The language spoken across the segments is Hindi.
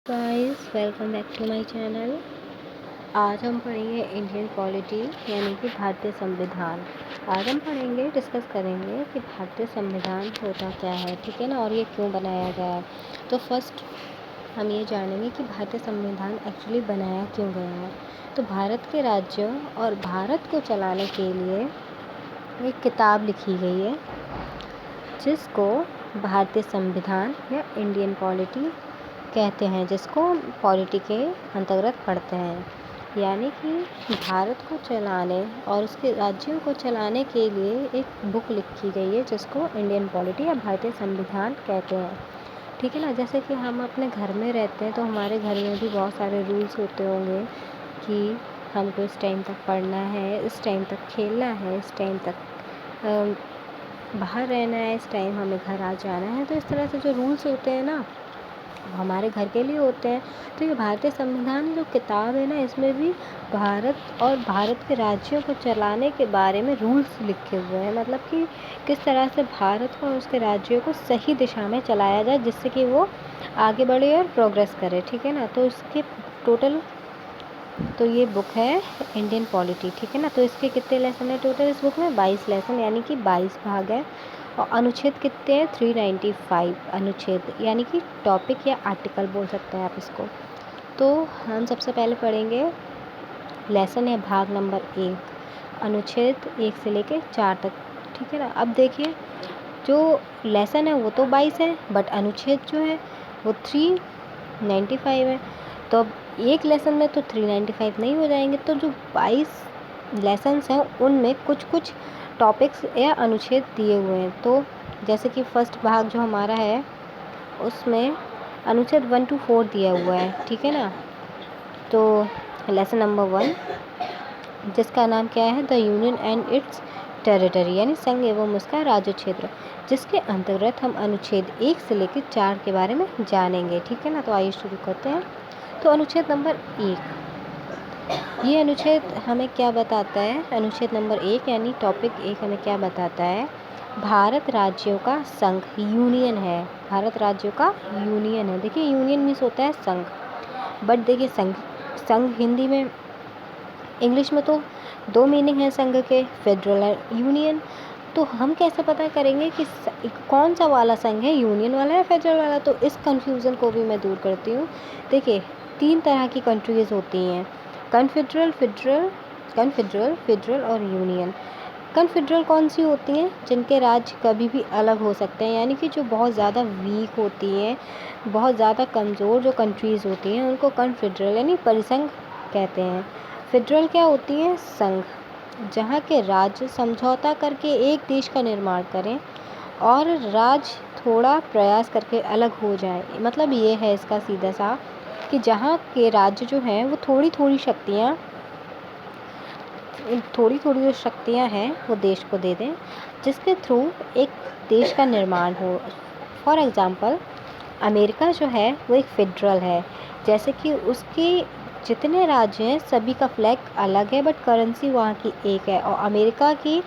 Guys welcome back to my channel. आज हम पढ़ेंगे इंडियन पॉलिटी यानी कि भारतीय संविधान। आज हम पढ़ेंगे, डिस्कस करेंगे कि भारतीय संविधान होता क्या है, ठीक है ना, और ये क्यों बनाया गया है। तो फर्स्ट हम ये जानेंगे कि भारतीय संविधान एक्चुअली बनाया क्यों गया है। तो भारत के राज्यों और भारत को चलाने के लिए एक किताब लिखी गई है जिसको भारतीय संविधान या इंडियन पॉलिटी कहते हैं, जिसको पॉलिटी के अंतर्गत पढ़ते हैं। यानी कि भारत को चलाने और उसके राज्यों को चलाने के लिए एक बुक लिखी गई है जिसको इंडियन पॉलिटी या भारतीय संविधान कहते हैं, ठीक है ना। जैसे कि हम अपने घर में रहते हैं तो हमारे घर में भी बहुत सारे रूल्स होते होंगे कि हमको इस टाइम तक पढ़ना है, इस टाइम तक खेलना है, इस टाइम तक बाहर रहना है, इस टाइम हमें घर आ जाना है। तो इस तरह से जो रूल्स होते हैं ना, हमारे घर के लिए होते हैं। तो ये भारतीय संविधान जो किताब है ना, इसमें भी भारत और भारत के राज्यों को चलाने के बारे में रूल्स लिखे हुए हैं। मतलब कि किस तरह से भारत को और उसके राज्यों को सही दिशा में चलाया जाए जिससे कि वो आगे बढ़े और प्रोग्रेस करे, ठीक है ना। तो इसके टोटल तो ये बुक है इंडियन पॉलिटी, ठीक है ना। तो इसके कितने लेसन है टोटल इस बुक में? 22 लेसन यानी कि 22 भाग है। और अनुच्छेद कितने हैं? 395 अनुच्छेद, यानी कि टॉपिक या आर्टिकल बोल सकते हैं आप इसको। तो हम सबसे पहले पढ़ेंगे लेसन है भाग नंबर 1, अनुच्छेद 1 से लेके 4 तक, ठीक है ना। अब देखिए, जो लेसन है वो तो 22 है, बट अनुच्छेद जो है वो 395 है। तो अब एक लेसन में तो 395 नहीं हो जाएंगे, तो जो 22 लेसन्स हैं उनमें कुछ कुछ टॉपिक्स या अनुच्छेद दिए हुए हैं। तो जैसे कि फर्स्ट भाग जो हमारा है उसमें अनुच्छेद 1 to 4 दिया हुआ है, ठीक है ना। तो लेसन नंबर 1 जिसका नाम क्या है? The union and it's territory, यानी संघ एवं उसका राज्य क्षेत्र, जिसके अंतर्गत हम अनुच्छेद 1 से लेकर 4 के बारे में जानेंगे, ठीक है ना। तो आइए शुरू करते हैं। तो अनुच्छेद नंबर 1, ये अनुच्छेद हमें क्या बताता है? अनुच्छेद नंबर 1 यानी टॉपिक 1 हमें क्या बताता है? भारत राज्यों का संघ, यूनियन है, भारत राज्यों का यूनियन है। देखिए, यूनियन मीन्स होता है संघ, बट देखिए संघ संघ हिंदी में, इंग्लिश में तो 2 मीनिंग है संघ के, फेडरल और यूनियन। तो हम कैसे पता करेंगे कि कौन सा वाला संघ है, यूनियन वाला या फेडरल वाला? तो इस कन्फ्यूज़न को भी मैं दूर करती हूँ। देखिए, 3 तरह की कंट्रीज़ होती हैं, कन्फेडरल, फेडरल और यूनियन। कन्फेडरल कौन सी होती हैं? जिनके राज्य कभी भी अलग हो सकते हैं, यानी कि जो बहुत ज़्यादा वीक होती हैं, बहुत ज़्यादा कमज़ोर जो कंट्रीज़ होती हैं उनको कन्फेडरल यानी परिसंघ कहते हैं। फेडरल क्या होती है? संघ, जहाँ के राज्य समझौता करके एक देश का निर्माण करें और राज्य थोड़ा प्रयास करके अलग हो जाए। मतलब ये है इसका सीधा सा कि जहाँ के राज्य जो हैं वो थोड़ी थोड़ी जो शक्तियाँ हैं वो देश को दे दें, जिसके थ्रू एक देश का निर्माण हो। फॉर एग्ज़ाम्पल, अमेरिका जो है वो एक फेडरल है, जैसे कि उसके जितने राज्य हैं सभी का फ्लैग अलग है बट करेंसी वहाँ की एक है। और अमेरिका की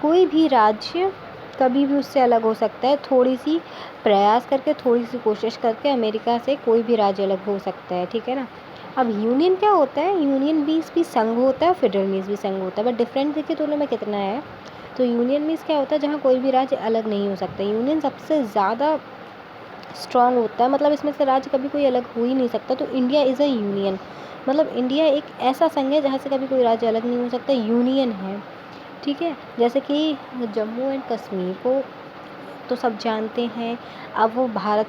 कोई भी राज्य कभी भी उससे अलग हो सकता है, थोड़ी सी प्रयास करके, थोड़ी सी कोशिश करके अमेरिका से कोई भी राज्य अलग हो सकता है, ठीक है ना। अब यूनियन क्या होता है? यूनियन मीन्स भी संघ होता है, फेडरल मीन्स भी संघ होता है, बट डिफरेंस देखिए दोनों में कितना है। तो यूनियन मीन्स क्या होता है? जहाँ कोई भी राज्य अलग नहीं हो सकता। यूनियन सबसे ज़्यादा स्ट्रॉन्ग होता है, मतलब इसमें से राज्य कभी कोई अलग हो ही नहीं सकता। तो इंडिया इज़ अ यूनियन, मतलब इंडिया एक ऐसा संघ है जहाँ से कभी कोई राज्य अलग नहीं हो सकता, यूनियन है, ठीक है। जैसे कि जम्मू एंड कश्मीर को तो सब जानते हैं, अब वो भारत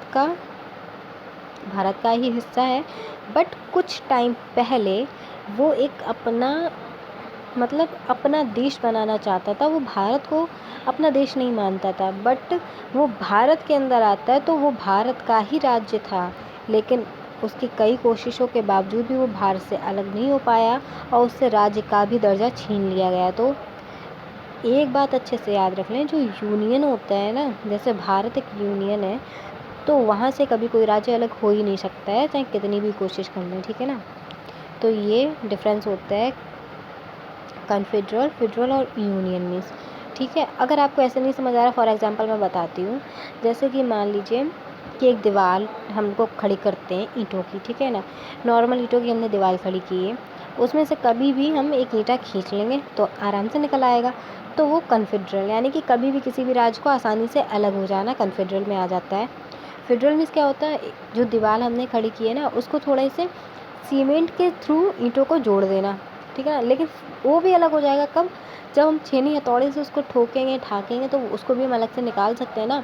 का ही हिस्सा है, बट कुछ टाइम पहले वो एक अपना देश बनाना चाहता था। वो भारत को अपना देश नहीं मानता था, बट वो भारत के अंदर आता है तो वो भारत का ही राज्य था, लेकिन उसकी कई कोशिशों के बावजूद भी वो भारत से अलग नहीं हो पाया और उससे राज्य का भी दर्जा छीन लिया गया। तो एक बात अच्छे से याद रख लें, जो यूनियन होता है ना, जैसे भारत एक यूनियन है, तो वहाँ से कभी कोई राज्य अलग हो ही नहीं सकता है, चाहे कितनी भी कोशिश कर लें, ठीक है ना। तो ये डिफरेंस होता है कन्फेडरल, फेडरल और यूनियन मीन्स, ठीक है। अगर आपको ऐसे नहीं समझ आ रहा, फॉर एग्जांपल मैं बताती हूँ। जैसे कि मान लीजिए कि एक दीवार हमको खड़ी करते हैं ईंटों की, ठीक है ना, नॉर्मल ईंटों की हमने दीवार खड़ी की है, उसमें से कभी भी हम एक ईंटा खींच लेंगे तो आराम से निकल आएगा। तो वो कन्फेडरल यानी कि कभी भी किसी भी राज्य को आसानी से अलग हो जाना कन्फेडरल में आ जाता है। फेडरल मीन्स क्या होता है, जो दीवार हमने खड़ी की है ना उसको थोड़े से सीमेंट के थ्रू ईंटों को जोड़ देना, ठीक है ना, लेकिन वो भी अलग हो जाएगा कब, जब हम छेनी हथौड़े से उसको ठोकेंगे ठाकेंगे तो उसको भी हम अलग से निकाल सकते हैं ना।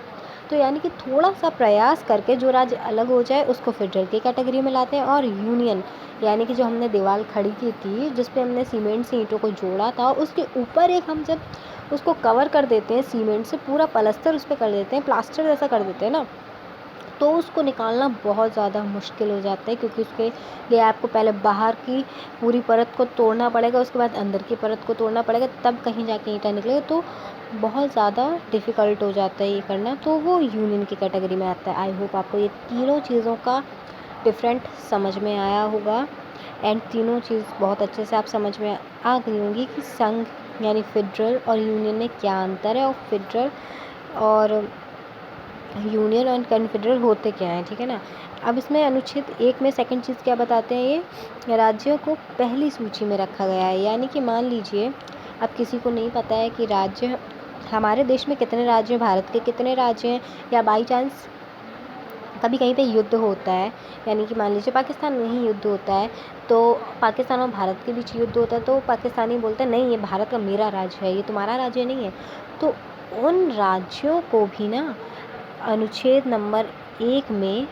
तो यानी कि थोड़ा सा प्रयास करके जो राज्य अलग हो जाए उसको फेडरल की कैटेगरी में लाते हैं। और यूनियन यानी कि जो हमने दीवार खड़ी की थी जिस पे हमने सीमेंट से ईंटों को जोड़ा था, उसके ऊपर एक हम जब उसको कवर कर देते हैं सीमेंट से, पूरा पलस्तर उस पर कर देते हैं, प्लास्टर जैसा कर देते हैं ना, तो उसको निकालना बहुत ज़्यादा मुश्किल हो जाता है, क्योंकि उसके लिए आपको पहले बाहर की पूरी परत को तोड़ना पड़ेगा, उसके बाद अंदर की परत को तोड़ना पड़ेगा, तब कहीं जाके ईंटा निकलेगा। तो बहुत ज़्यादा डिफ़िकल्ट हो जाता है ये करना, तो वो यूनियन की कैटेगरी में आता है। आई होप आपको ये तीनों चीज़ों का डिफरेंट समझ में आया होगा, एंड तीनों चीज़ बहुत अच्छे से आप समझ में आ गई होंगी कि संघ यानी फेडरल और यूनियन में क्या अंतर है, और फेडरल और यूनियन और कन्फेडरल होते क्या हैं, ठीक है ना। अब इसमें अनुच्छेद 1 में सेकंड चीज़ क्या बताते हैं, ये राज्यों को पहली सूची में रखा गया है। यानी कि मान लीजिए अब किसी को नहीं पता है कि राज्य हमारे देश में कितने राज्य हैं, भारत के कितने राज्य हैं, या बाई चांस कभी कहीं पे युद्ध होता है, यानी कि मान लीजिए पाकिस्तान में ही युद्ध होता है, तो पाकिस्तान और भारत के बीच युद्ध होता है, तो पाकिस्तानी बोलते हैं नहीं ये भारत का मेरा राज्य है, ये तुम्हारा राज्य नहीं है। तो उन राज्यों को भी ना अनुच्छेद नंबर 1 में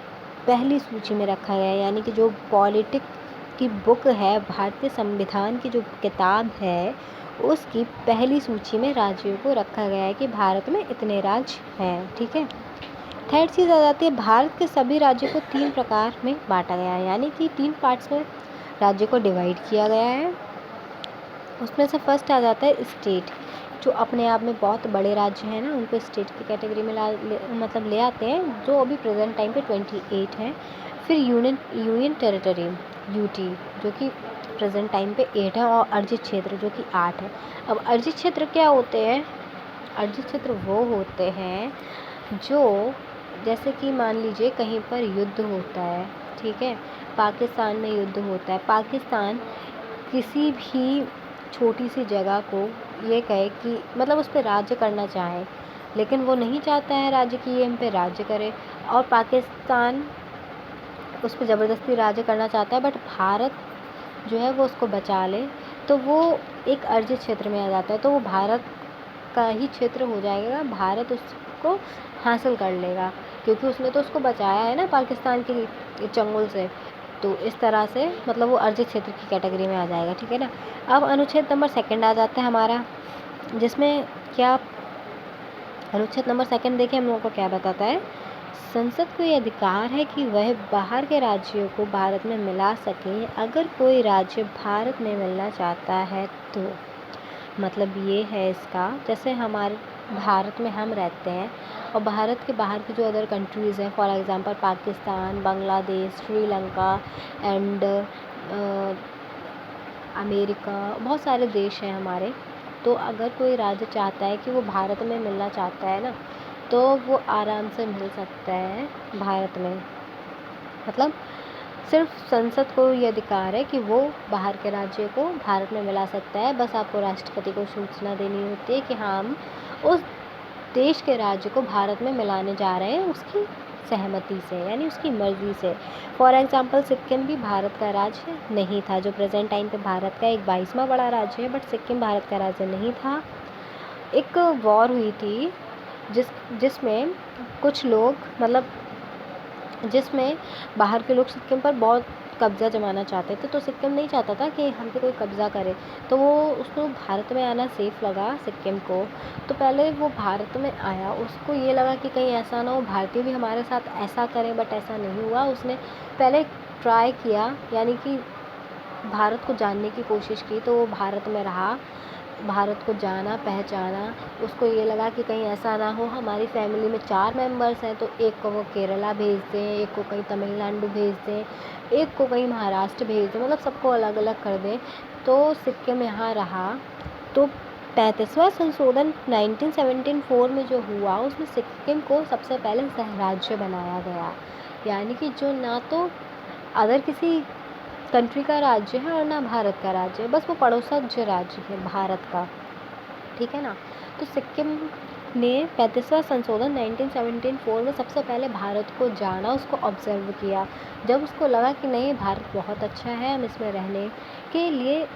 पहली सूची में रखा गया है। यानी कि जो पॉलिटिक की बुक है, भारतीय संविधान की जो किताब है, उसकी पहली सूची में राज्यों को रखा गया है कि भारत में इतने राज्य हैं, ठीक है। थर्ड चीज़ आ जाती है, भारत के सभी राज्यों को 3 प्रकार में बांटा गया है, यानी कि 3 पार्ट्स में राज्यों को डिवाइड किया गया है। उसमें से फर्स्ट आ जाता है स्टेट, जो अपने आप में बहुत बड़े राज्य हैं ना, उनको स्टेट की कैटेगरी में मतलब ले आते हैं, जो अभी प्रेजेंट टाइम पे 28 हैं। फिर यूनियन टेरिटरी यूटी, जो कि प्रेजेंट टाइम पे 8 है, और अर्जित क्षेत्र जो कि 8 है। अब अर्जित क्षेत्र क्या होते हैं, अर्जित क्षेत्र वो होते हैं जो, जैसे कि मान लीजिए कहीं पर युद्ध होता है, ठीक है, पाकिस्तान में युद्ध होता है, पाकिस्तान किसी भी छोटी सी जगह को ये कहे कि मतलब उस पर राज्य करना चाहे, लेकिन वो नहीं चाहता है राज्य की ये हम पे राज्य करे, और पाकिस्तान उस पर ज़बरदस्ती राज्य करना चाहता है, बट भारत जो है वो उसको बचा ले, तो वो एक अर्जित क्षेत्र में आ जाता है। तो वो भारत का ही क्षेत्र हो जाएगा, भारत उसको हासिल कर लेगा, क्योंकि उसने तो उसको बचाया है ना पाकिस्तान के चंगुल से। तो इस तरह से मतलब वो अर्जित क्षेत्र की कैटेगरी में आ जाएगा, ठीक है ना। अब अनुच्छेद नंबर 2 आ जाता है हमारा, जिसमें क्या अनुच्छेद नंबर 2 देखिए हम लोगों को क्या बताता है, संसद को ये अधिकार है कि वह बाहर के राज्यों को भारत में मिला सके, अगर कोई राज्य भारत में मिलना चाहता है तो। मतलब ये है इसका, जैसे हमारे भारत में हम रहते हैं और भारत के बाहर की जो अदर कंट्रीज़ हैं, for example Pakistan, Bangladesh, Sri Lanka and America, बहुत सारे देश हैं हमारे। तो अगर कोई राज्य चाहता है कि वो भारत में मिलना चाहता है ना, तो वो आराम से मिल सकता है भारत में। मतलब सिर्फ संसद को ये अधिकार है कि वो बाहर के राज्य को भारत में मिला सकता है, बस आपको राष्ट्रपति को सूचना देनी होती है कि हाँ हम उस देश के राज्य को भारत में मिलाने जा रहे हैं, उसकी सहमति से, यानी उसकी मर्ज़ी से। फॉर एग्ज़ाम्पल सिक्किम भी भारत का राज्य नहीं था, जो प्रेजेंट टाइम पे भारत का एक 22वां बड़ा राज्य है, बट सिक्किम भारत का राज्य नहीं था। एक वॉर हुई थी जिसमें कुछ लोग मतलब जिसमें बाहर के लोग सिक्किम पर बहुत कब्ज़ा जमाना चाहते थे, तो सिक्किम नहीं चाहता था कि हम पे कोई कब्ज़ा करे, तो वो उसको भारत में आना सेफ़ लगा सिक्किम को। तो पहले वो भारत में आया, उसको ये लगा कि कहीं ऐसा ना हो भारतीय भी हमारे साथ ऐसा करें, बट ऐसा नहीं हुआ। उसने पहले ट्राई किया, यानी कि भारत को जानने की कोशिश की, तो वो भारत में रहा, भारत को जाना पहचाना। उसको ये लगा कि कहीं ऐसा ना हो हमारी फैमिली में 4 मेंबर्स हैं, तो एक को वो केरला भेज दें, एक को कहीं तमिलनाडु भेज दें, एक को कहीं महाराष्ट्र भेज दें, मतलब सबको अलग अलग कर दें। तो सिक्किम यहाँ रहा। तो 35वां संशोधन 1974 में जो हुआ उसमें सिक्किम को सबसे पहले सह राज्य बनाया गया, यानी कि जो ना तो अदर किसी कंट्री का राज्य है और ना भारत का राज्य है, बस वो पड़ोसज राज्य है भारत का, ठीक है ना। तो सिक्किम ने 35वां संशोधन 1974 में सबसे पहले भारत को जाना, उसको ऑब्जर्व किया। जब उसको लगा कि नहीं, भारत बहुत अच्छा है, हम इसमें रहने के लिए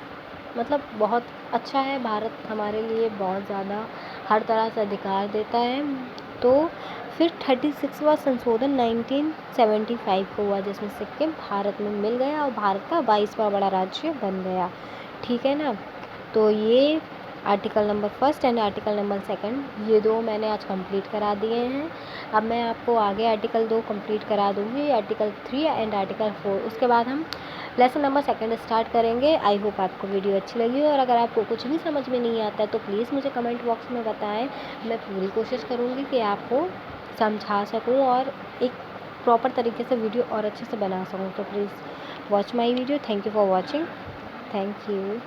मतलब बहुत अच्छा है, भारत हमारे लिए बहुत ज़्यादा हर तरह से अधिकार देता है, तो फिर 36वां संशोधन 1975 को हुआ, जिसमें सिक्किम भारत में मिल गया और भारत का 22वां बड़ा राज्य बन गया, ठीक है ना। तो ये article number 1 and article number 2 ये 2 मैंने आज कंप्लीट करा दिए हैं। अब मैं आपको आगे आर्टिकल 2 कंप्लीट करा दूँगी, आर्टिकल 3 एंड आर्टिकल 4। उसके बाद हम लेसन नंबर 2 स्टार्ट करेंगे। आई होप आपको वीडियो अच्छी लगी हो, और अगर आपको कुछ भी समझ में नहीं आता है तो प्लीज़ मुझे कमेंट बॉक्स में बताएं। मैं पूरी कोशिश करूँगी कि आपको समझा सकूँ और एक प्रॉपर तरीके से वीडियो और अच्छे से बना सकूँ। तो please watch my video. Thank you for watching. Thank you.